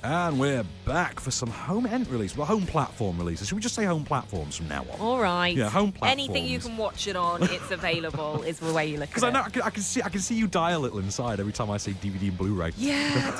And we're back for some home release. Well, home platform releases. Should we just say home platforms from now on? All right. Yeah, home platforms. Anything you can watch it on, it's available, is the way you look at it. Because I know I can see you die a little inside every time I say DVD and Blu Ray. Yeah,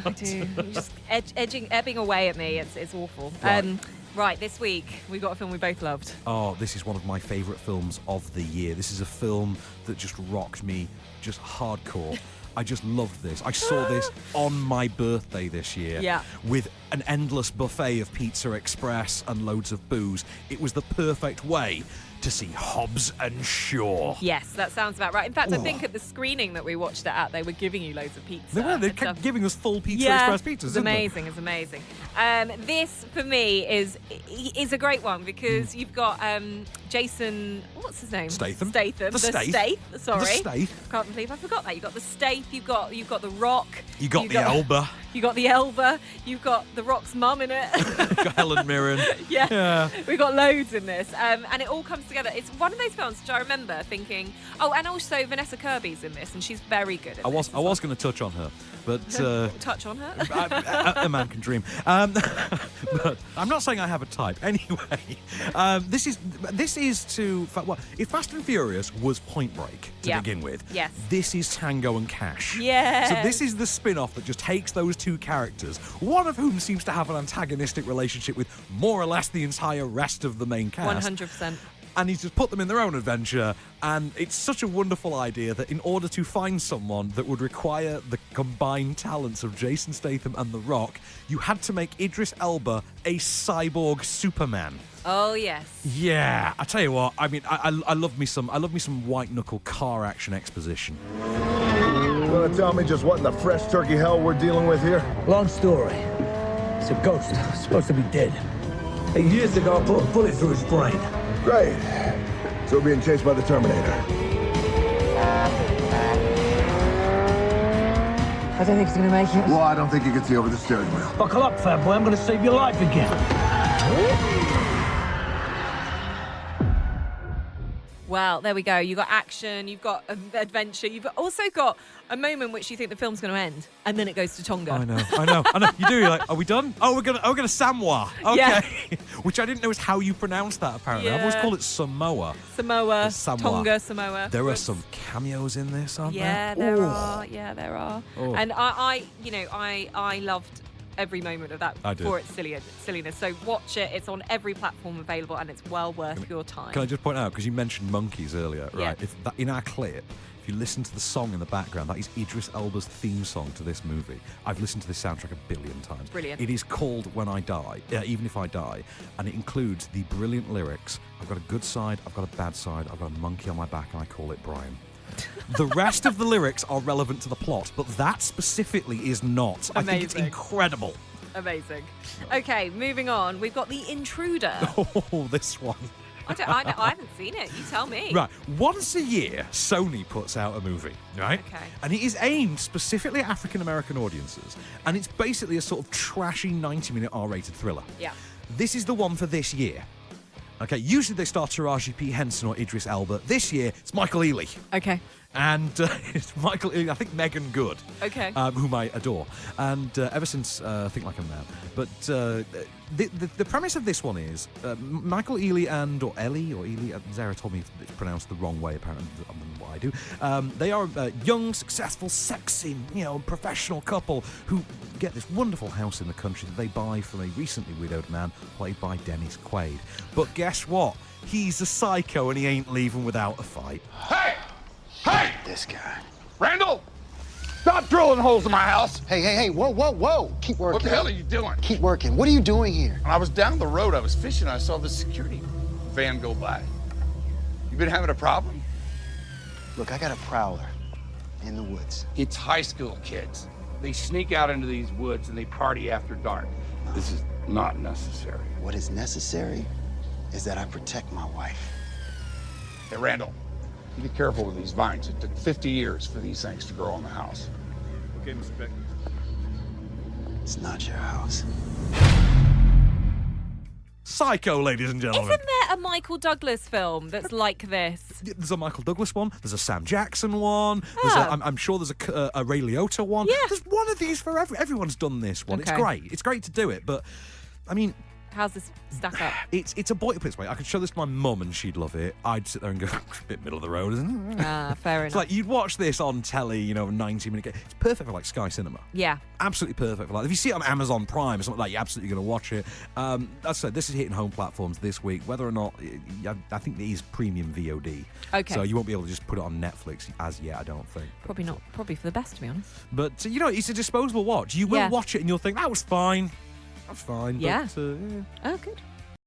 I do. You're just ebbing away at me. It's awful. Right. Right, this week, we've got a film we both loved. Oh, this is one of my favourite films of the year. This is a film that just rocked me, just hardcore. I just loved this. I saw this on my birthday this year with an endless buffet of Pizza Express and loads of booze. It was the perfect way to see Hobbs and Shaw. Yes, that sounds about right. In fact, I think at the screening that we watched it at, they were giving you loads of pizza. They were. They kept giving us full Pizza Express pizzas. It's amazing. It's amazing. This, for me, is a great one because you've got Jason, what's his name? Statham. The Staith. Sorry. The Staith. Can't believe I forgot that. You've got the Staith. You've got the Rock. You got the Elba. You got the Elba. You've got the Rock's mum in it. Got Helen Mirren. Yeah. We've got loads in this, and it all comes together. It's one of those films which I remember thinking, oh, and also Vanessa Kirby's in this, and she's very good at this. I was going to touch on her, but touch on her. A man can dream. But I'm not saying I have a type. Anyway, this is to if Fast and Furious was Point Break to begin with. Yes. This is Tango and Cash. Yeah. So this is the spin-off that just takes those two characters, one of whom seems to have an antagonistic relationship with more or less the entire rest of the main cast. 100%. And he's just put them in their own adventure, and it's such a wonderful idea that in order to find someone that would require the combined talents of Jason Statham and The Rock, you had to make Idris Elba a cyborg Superman. Oh yes. Yeah, I tell you what. I mean, I love me some white knuckle car action exposition. You want to tell me just what in the fresh turkey hell we're dealing with here? Long story. It's a ghost. Supposed to be dead. 8 years ago, I put a bullet through his brain. Great. So we're being chased by the Terminator. I don't think he's going to make it. Well, I don't think you can see over the steering wheel. Buckle up, fat boy. I'm going to save your life again. Well, there we go. You've got action, you've got adventure, you've also got a moment which you think the film's going to end, and then it goes to Tonga. I know. You do. You're like, are we done? Oh, we're gonna Samoa. Okay. Yeah. Which I didn't know is how you pronounce that. Apparently, I've always called it Samoa. Samoa. Tonga, Samoa. There are some cameos in this, aren't there? there? Yeah, there are. Oh. And I loved every moment of that for its silliness. So watch it. It's on every platform available, and it's well worth your time. Can I just point out, because you mentioned monkeys earlier, right? Yeah. If that, in our clip, if you listen to the song in the background, that is Idris Elba's theme song to this movie. I've listened to this soundtrack a billion times. Brilliant. It is called When I Die, Even If I Die, and it includes the brilliant lyrics, I've got a good side, I've got a bad side, I've got a monkey on my back, and I call it Brian. The rest of the lyrics are relevant to the plot, but that specifically is not. Amazing. I think it's incredible. Amazing. Okay, moving on. We've got The Intruder. Oh, this one. I haven't seen it. You tell me. Right. Once a year, Sony puts out a movie, right? Okay. And it is aimed specifically at African-American audiences. And it's basically a sort of trashy 90-minute R-rated thriller. Yeah. This is the one for this year. Okay, usually they star Taraji P. Henson or Idris Elba. This year, it's Michael Ealy. Okay. And it's Michael Ealy, I think Megan Good, Okay. whom I adore. And ever since Think Like a Man. But the premise of this one is Michael Ealy or Ellie, or Ealy, Zara told me it's pronounced the wrong way, apparently, than what I do. They are a young, successful, sexy, professional couple who get this wonderful house in the country that they buy from a recently widowed man played by Dennis Quaid. But guess what? He's a psycho and he ain't leaving without a fight. Hey! Hey! This guy. Randall! Stop drilling holes in my house! Hey, whoa. Keep working. What the hell are you doing? Keep working. What are you doing here? When I was down the road, I was fishing, I saw the security van go by. You been having a problem? Look, I got a prowler in the woods. It's high school kids. They sneak out into these woods and they party after dark. This is not necessary. What is necessary is that I protect my wife. Hey, Randall, you be careful with these vines. It took 50 years for these things to grow in the house. Okay, Mr. Beck. It's not your house. Psycho, ladies and gentlemen. Isn't there a Michael Douglas film that's like this? There's a Michael Douglas one. There's a Sam Jackson one. There's I'm sure there's a Ray Liotta one. Yeah. There's one of these for everyone's done this one. Okay. It's great. It's great to do it, but I mean, How's this stack up? it's a boy. Put it this way, I could show this to my mum and she'd love it. I'd sit there and go, a bit middle of the road, isn't it? Fair It's enough. like you'd watch this on telly, 90-minute. It's perfect for like Sky Cinema. Yeah. Absolutely perfect for that. If you see it on Amazon Prime or something like that, you're absolutely going to watch it. As I said, this is hitting home platforms this week. Whether or not, I think it is premium VOD. Okay. So you won't be able to just put it on Netflix as yet, I don't think. Probably not. Probably for the best, to be honest. But, it's a disposable watch. You will watch it and you'll think, that was fine. That's fine. Yeah. But, Oh, good.